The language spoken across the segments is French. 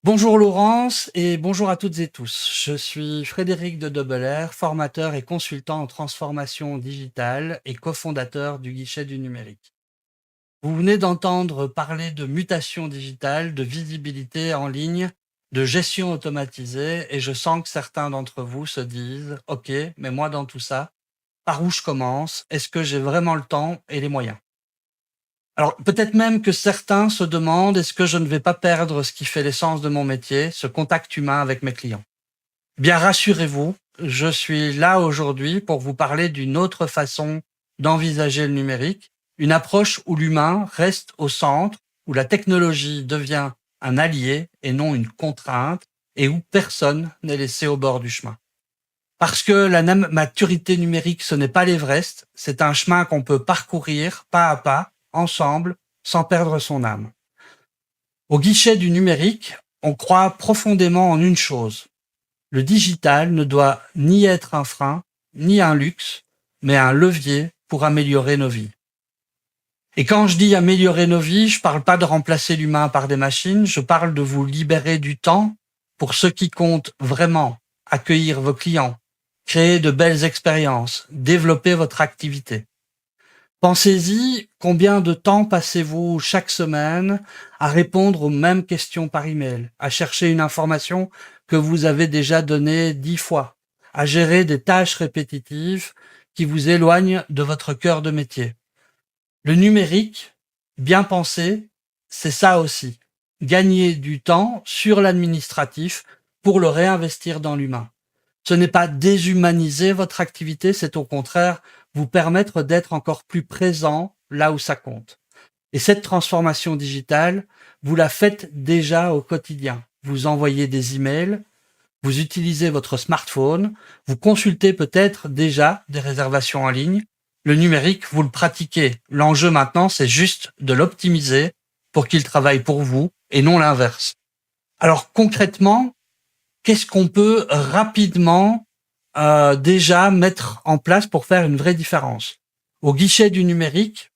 Bonjour Laurence et bonjour à toutes et tous. Je suis Frédéric de Dobeler, formateur et consultant en transformation digitale et cofondateur du Guichet du numérique. Vous venez d'entendre parler de mutation digitale, de visibilité en ligne, de gestion automatisée et je sens que certains d'entre vous se disent OK, mais moi dans tout ça, par où je commence? Est-ce que j'ai vraiment le temps et les moyens? Alors, peut-être même que certains se demandent, est-ce que je ne vais pas perdre ce qui fait l'essence de mon métier, ce contact humain avec mes clients? Bien, rassurez-vous, je suis là aujourd'hui pour vous parler d'une autre façon d'envisager le numérique, une approche où l'humain reste au centre, où la technologie devient un allié et non une contrainte, et où personne n'est laissé au bord du chemin. Parce que la maturité numérique, ce n'est pas l'Everest, c'est un chemin qu'on peut parcourir pas à pas, ensemble, sans perdre son âme. Au guichet du numérique, on croit profondément en une chose. Le digital ne doit ni être un frein, ni un luxe, mais un levier pour améliorer nos vies. Et quand je dis améliorer nos vies, je parle pas de remplacer l'humain par des machines, je parle de vous libérer du temps pour ce qui compte vraiment, accueillir vos clients, créer de belles expériences, développer votre activité. Pensez-y, combien de temps passez-vous chaque semaine à répondre aux mêmes questions par email, à chercher une information que vous avez déjà donnée 10 fois, à gérer des tâches répétitives qui vous éloignent de votre cœur de métier. Le numérique, bien pensé, c'est ça aussi. Gagner du temps sur l'administratif pour le réinvestir dans l'humain. Ce n'est pas déshumaniser votre activité, c'est au contraire vous permettre d'être encore plus présent là où ça compte. Et cette transformation digitale, vous la faites déjà au quotidien. Vous envoyez des emails, vous utilisez votre smartphone, vous consultez peut-être déjà des réservations en ligne. Le numérique, vous le pratiquez. L'enjeu maintenant, c'est juste de l'optimiser pour qu'il travaille pour vous et non l'inverse. Alors concrètement, qu'est-ce qu'on peut rapidement déjà mettre en place pour faire une vraie différence? Au guichet du numérique,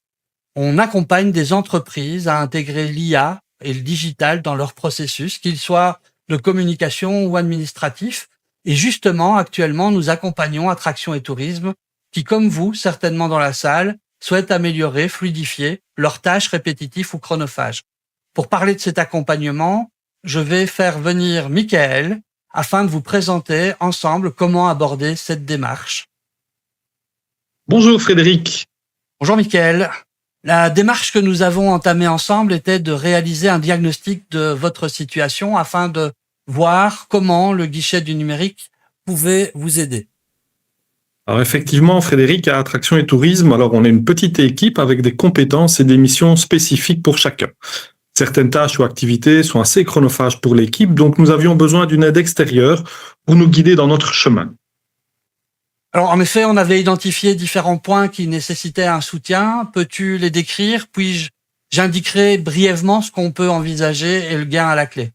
on accompagne des entreprises à intégrer l'IA et le digital dans leur processus, qu'ils soient de communication ou administratifs. Et justement, actuellement, nous accompagnons Attraction et Tourisme qui, comme vous, certainement dans la salle, souhaitent améliorer, fluidifier leurs tâches répétitives ou chronophages. Pour parler de cet accompagnement, je vais faire venir Michael afin de vous présenter ensemble comment aborder cette démarche. Bonjour Frédéric. Bonjour Michael. La démarche que nous avons entamée ensemble était de réaliser un diagnostic de votre situation afin de voir comment le guichet du numérique pouvait vous aider. Alors effectivement, Frédéric, à Attraction et Tourisme, alors on est une petite équipe avec des compétences et des missions spécifiques pour chacun. Certaines tâches ou activités sont assez chronophages pour l'équipe, donc nous avions besoin d'une aide extérieure pour nous guider dans notre chemin. Alors en effet, on avait identifié différents points qui nécessitaient un soutien. Peux-tu les décrire? Puis j'indiquerai brièvement ce qu'on peut envisager et le gain à la clé.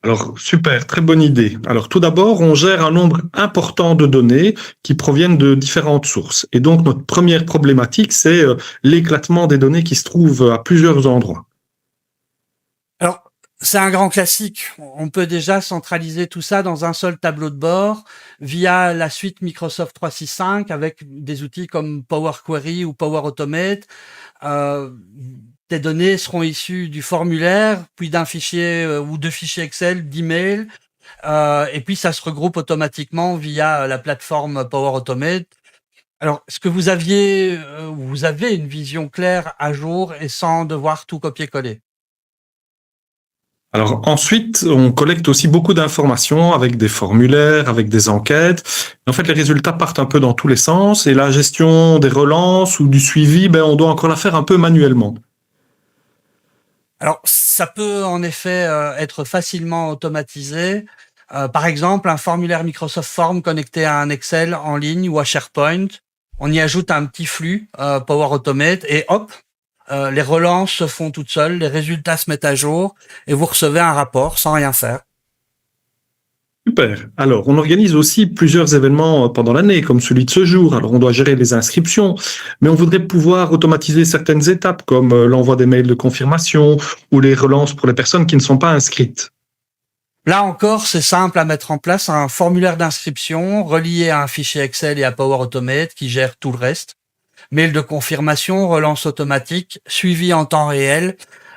Alors super, très bonne idée. Alors tout d'abord, on gère un nombre important de données qui proviennent de différentes sources. Et donc notre première problématique, c'est l'éclatement des données qui se trouvent à plusieurs endroits. Alors, c'est un grand classique. On peut déjà centraliser tout ça dans un seul tableau de bord via la suite Microsoft 365 avec des outils comme Power Query ou Power Automate. Euh, Tes données seront issues du formulaire, puis d'un fichier ou de fichiers Excel, d'email, et puis ça se regroupe automatiquement via la plateforme Power Automate. Alors, est-ce que vous avez une vision claire à jour et sans devoir tout copier-coller? Alors ensuite, on collecte aussi beaucoup d'informations avec des formulaires, avec des enquêtes. En fait, les résultats partent un peu dans tous les sens et la gestion des relances ou du suivi, on doit encore la faire un peu manuellement. Alors, ça peut en effet être facilement automatisé. Par exemple, un formulaire Microsoft Form connecté à un Excel en ligne ou à SharePoint. On y ajoute un petit flux Power Automate et hop, les relances se font toutes seules, les résultats se mettent à jour et vous recevez un rapport sans rien faire. Super. Alors, on organise aussi plusieurs événements pendant l'année, comme celui de ce jour. Alors, on doit gérer les inscriptions, mais on voudrait pouvoir automatiser certaines étapes, comme l'envoi des mails de confirmation ou les relances pour les personnes qui ne sont pas inscrites. Là encore, c'est simple à mettre en place un formulaire d'inscription relié à un fichier Excel et à Power Automate qui gère tout le reste. Mail de confirmation, relance automatique, suivi en temps réel.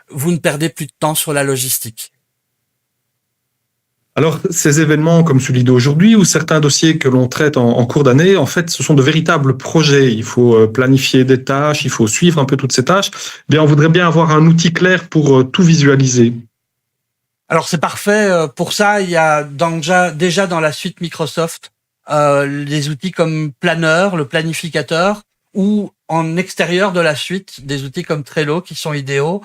Vous ne perdez plus de temps sur la logistique. Alors, ces événements comme celui d'aujourd'hui ou certains dossiers que l'on traite en cours d'année, en fait, ce sont de véritables projets. Il faut planifier des tâches, il faut suivre un peu toutes ces tâches. Bien, on voudrait bien avoir un outil clair pour tout visualiser. Alors c'est parfait. Pour ça, il y a déjà dans la suite Microsoft des outils comme Planner, le planificateur, ou en extérieur de la suite, des outils comme Trello qui sont idéaux.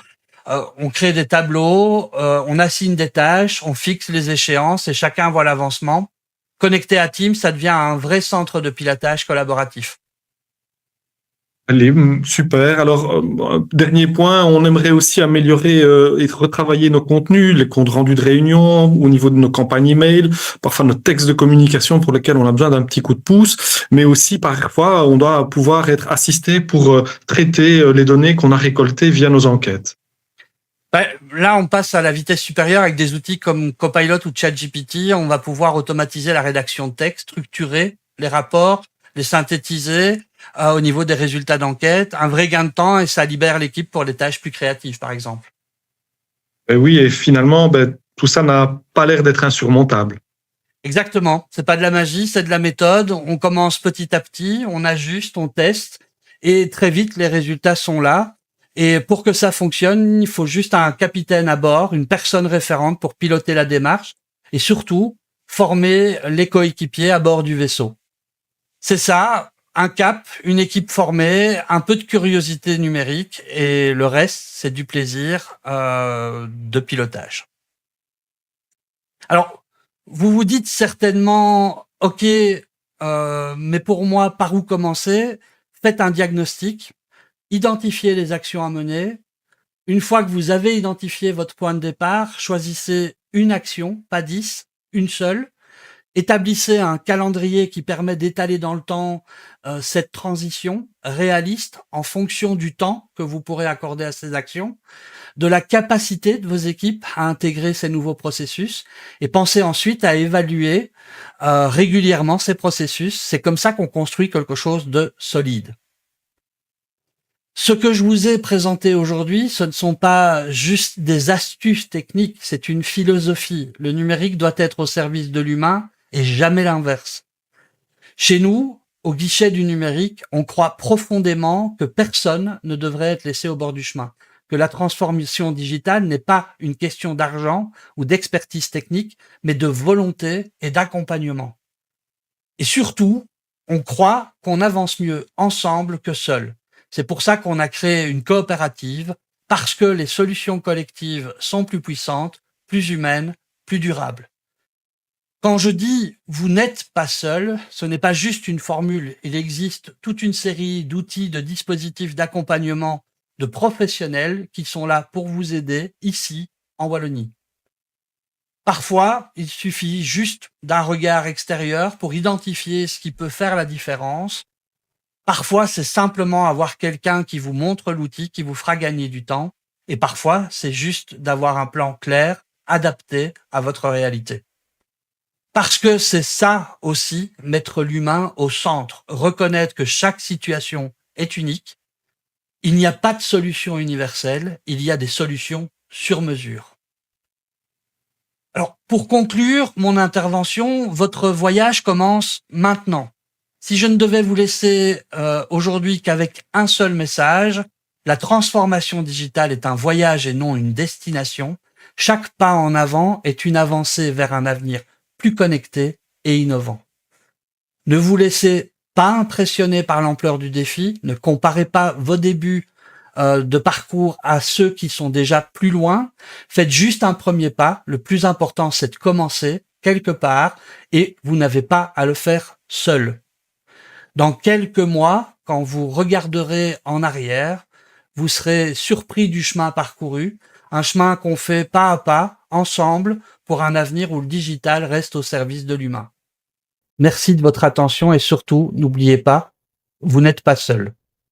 On crée des tableaux, on assigne des tâches, on fixe les échéances et chacun voit l'avancement. Connecté à Teams, ça devient un vrai centre de pilotage collaboratif. Allez, super. Alors, dernier point, on aimerait aussi améliorer et retravailler nos contenus, les comptes rendus de réunion, au niveau de nos campagnes email, parfois nos textes de communication pour lesquels on a besoin d'un petit coup de pouce, mais aussi parfois on doit pouvoir être assisté pour traiter les données qu'on a récoltées via nos enquêtes. Là, on passe à la vitesse supérieure avec des outils comme Copilot ou ChatGPT. On va pouvoir automatiser la rédaction de texte, structurer les rapports, les synthétiser au niveau des résultats d'enquête. Un vrai gain de temps et ça libère l'équipe pour des tâches plus créatives, par exemple. Et oui, et finalement, tout ça n'a pas l'air d'être insurmontable. Exactement. C'est pas de la magie, c'est de la méthode. On commence petit à petit, on ajuste, on teste et très vite, les résultats sont là. Et pour que ça fonctionne, il faut juste un capitaine à bord, une personne référente pour piloter la démarche et surtout former les coéquipiers à bord du vaisseau. C'est ça, un cap, une équipe formée, un peu de curiosité numérique et le reste, c'est du plaisir de pilotage. Alors, vous vous dites certainement, OK, mais pour moi, par où commencer? Faites un diagnostic, identifiez les actions à mener. Une fois que vous avez identifié votre point de départ, choisissez une action, pas 10, une seule. Établissez un calendrier qui permet d'étaler dans le temps cette transition réaliste en fonction du temps que vous pourrez accorder à ces actions, de la capacité de vos équipes à intégrer ces nouveaux processus et pensez ensuite à évaluer régulièrement ces processus. C'est comme ça qu'on construit quelque chose de solide. Ce que je vous ai présenté aujourd'hui, ce ne sont pas juste des astuces techniques, c'est une philosophie. Le numérique doit être au service de l'humain et jamais l'inverse. Chez nous, au guichet du numérique, on croit profondément que personne ne devrait être laissé au bord du chemin, que la transformation digitale n'est pas une question d'argent ou d'expertise technique, mais de volonté et d'accompagnement. Et surtout, on croit qu'on avance mieux ensemble que seul. C'est pour ça qu'on a créé une coopérative, parce que les solutions collectives sont plus puissantes, plus humaines, plus durables. Quand je dis vous n'êtes pas seul, ce n'est pas juste une formule. Il existe toute une série d'outils, de dispositifs d'accompagnement, de professionnels qui sont là pour vous aider ici, en Wallonie. Parfois, il suffit juste d'un regard extérieur pour identifier ce qui peut faire la différence. Parfois, c'est simplement avoir quelqu'un qui vous montre l'outil, qui vous fera gagner du temps. Et parfois, c'est juste d'avoir un plan clair, adapté à votre réalité. Parce que c'est ça aussi, mettre l'humain au centre, reconnaître que chaque situation est unique. Il n'y a pas de solution universelle, il y a des solutions sur mesure. Alors, pour conclure mon intervention, votre voyage commence maintenant. Si je ne devais vous laisser aujourd'hui qu'avec un seul message, la transformation digitale est un voyage et non une destination. Chaque pas en avant est une avancée vers un avenir plus connecté et innovant. Ne vous laissez pas impressionner par l'ampleur du défi, ne comparez pas vos débuts de parcours à ceux qui sont déjà plus loin. Faites juste un premier pas. Le plus important, c'est de commencer quelque part et vous n'avez pas à le faire seul. Dans quelques mois, quand vous regarderez en arrière, vous serez surpris du chemin parcouru, un chemin qu'on fait pas à pas, ensemble, pour un avenir où le digital reste au service de l'humain. Merci de votre attention et surtout, n'oubliez pas, vous n'êtes pas seul.